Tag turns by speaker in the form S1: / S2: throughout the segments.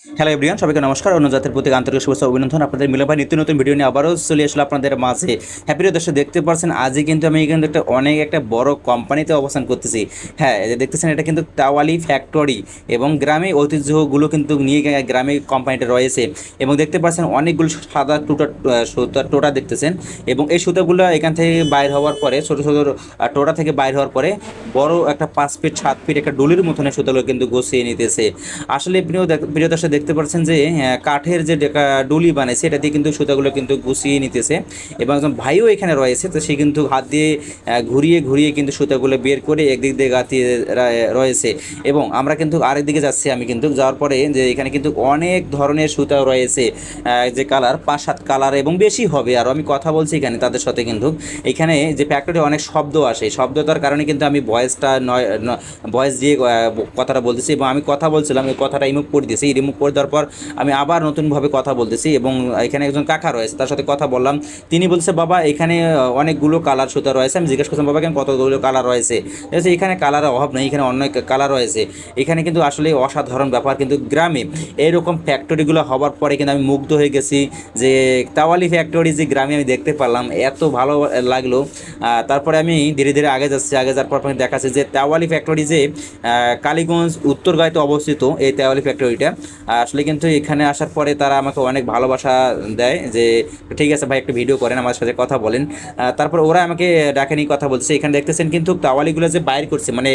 S1: Hello everyone, সবাইকে নমস্কার। অন্য জাতের প্রতি আন্তরিক শুভেচ্ছা অভিনন্দন। আপনাদের মিলন ভাই নিত্য নতুন ভিডিও নিয়ে আবারও চলে আসলে আপনাদের মাঝে। হ্যাপি দর্শক, দেখতে পাচ্ছেন আজই কিন্তু আমি কিন্তু একটা বড় কোম্পানিতে অবস্থান করতেছি। হ্যাঁ, এই যে দেখতেছেন এটা কিন্তু টাওয়ালি ফ্যাক্টরি এবং গ্রামে ঐতিহ্যগুলো কিন্তু নিয়ে গ্রামে কোম্পানিটা রয়েছে। এবং দেখতে পাচ্ছেন অনেকগুলো সাদা সুতার টোটা দেখতেছেন। এবং এই সুতাগুলো এখান থেকে বাইর হওয়ার পরে ছোটো ছোটো টোটা থেকে বাইর হওয়ার পরে বড় একটা 5 ফিট 7 ফিট একটা ডুলির মতন সুতাগুলো কিন্তু গুছিয়ে নিতেছে। আসলে প্রিয় দর্শক, দেখতে পাচ্ছেন যে কাঠের যে ডুলি বানাইছে এটা দিয়ে কিন্তু সুতাগুলো কিন্তু গুছিয়ে নিতেছে। এবং একজন ভাইও এখানে রয়েছে, তো সে কিন্তু হাত দিয়ে ঘুরিয়ে ঘুরিয়ে কিন্তু সুতাগুলো বের করে একদিক দিয়ে গাঁথিয়ে রয়েছে। এবং আমরা কিন্তু আরেক দিকে যাচ্ছি, আমি কিন্তু যাওয়ার পরে যে এখানে কিন্তু অনেক ধরনের সুতা রয়েছে, যে কালার 5-7 কালার এবং বেশি হবে। আর আমি কথা বলছি এখানে তাদের সাথে, কিন্তু এখানে যে ফ্যাক্টরি অনেক শব্দ আসে, শব্দটার কারণে কিন্তু আমি ভয়েস দিয়ে কথাটা বলতেছি। এবং আমি কথা বলছিলাম, এই কথাটা রিমুভ করে দিয়েছি। রিমুভ করে দেওয়ার পর আমি আবার নতুনভাবে কথা বলতেছি। এবং এখানে একজন কাকা রয়েছে, তার সাথে কথা বললাম। তিনি বলছে, বাবা এখানে অনেকগুলো কালার সুতা রয়েছে। আমি জিজ্ঞেস করছিলাম, বাবা এখানে কতগুলো কালার রয়েছে? এখানে কালারের অভাব নেই, এখানে অনেক কালার রয়েছে। এখানে কিন্তু আসলে অসাধারণ ব্যাপার। কিন্তু গ্রামে এইরকম ফ্যাক্টরিগুলো হওয়ার পরে কিন্তু আমি মুগ্ধ হয়ে গেছি যে তাওয়ালি ফ্যাক্টরি যে গ্রামে আমি দেখতে পারলাম, এত ভালো লাগলো। তারপরে আমি ধীরে ধীরে আগে যাচ্ছি। আগে যাওয়ার পর দেখাচ্ছে যে তাওয়ালি ফ্যাক্টরি যে কালীগঞ্জ উত্তরগাঁইতে অবস্থিত, এই তাওয়ালি ফ্যাক্টরিটা। আসলে কিন্তু এখানে আসার পরে তারা আমাকে অনেক ভালোবাসা দেয় যে ঠিক আছে ভাই, একটু ভিডিও করেন, আমার সাথে কথা বলেন। তারপর ওরা আমাকে ডাকে নিয়ে কথা বলছে। এখানে দেখতেছেন কিন্তু তাওয়ালিগুলো যে বাইর করছে, মানে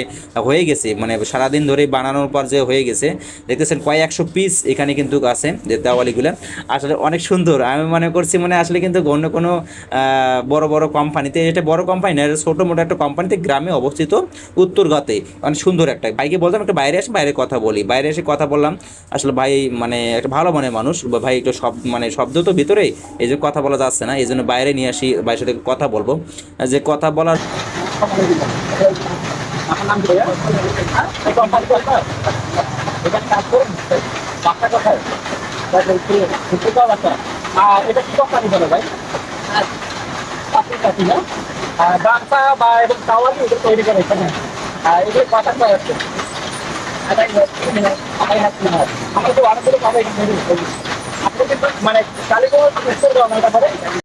S1: হয়ে গেছে, মানে সারাদিন ধরে বানানোর পর যে হয়ে গেছে, দেখতেছেন কয়েক 100 পিস এখানে কিন্তু আছে যে তাওয়ালিগুলো। আসলে অনেক সুন্দর। আমি মনে করছি মানে আসলে কিন্তু অন্য কোনো বড় বড় কোম্পানিতে, এটা বড় কোম্পানি না, ছোটো মোটো একটা কোম্পানিতে গ্রামে অবস্থিত উত্তরগাঁতে। অনেক সুন্দর একটা ভাইকে বলতাম একটু বাইরে আসে, বাইরে কথা বলি। বাইরে এসে কথা বললাম। আসলে ভাই মানে একটা ভালো মনের মানুষ। ভাই একটু শব্দ তো ভিতরেই, এই যে কথা বলা যাচ্ছে না, এই জন্য বাইরে নিয়ে আসি, ভাইয়ের সাথে কথা বলবো। যে কথা বলার
S2: আমার নাম কি ভাইয়া? এই কোম্পানি কোথায়? এখানে কাজ করুন। বাচ্চা কোথায়? বাচ্চা। এটা কি কোম্পানি বলে ভাই? চাকরি চাকরি না? গামছা বা এবং টাওয়ালি এটা তৈরি করে এখানে। এগুলো কথা কয় আছে? আমার তো অনেকগুলো পাবে এখানে। আপনি কিন্তু মানে কালীগঞ্জ উত্তর দেওয়া না এটা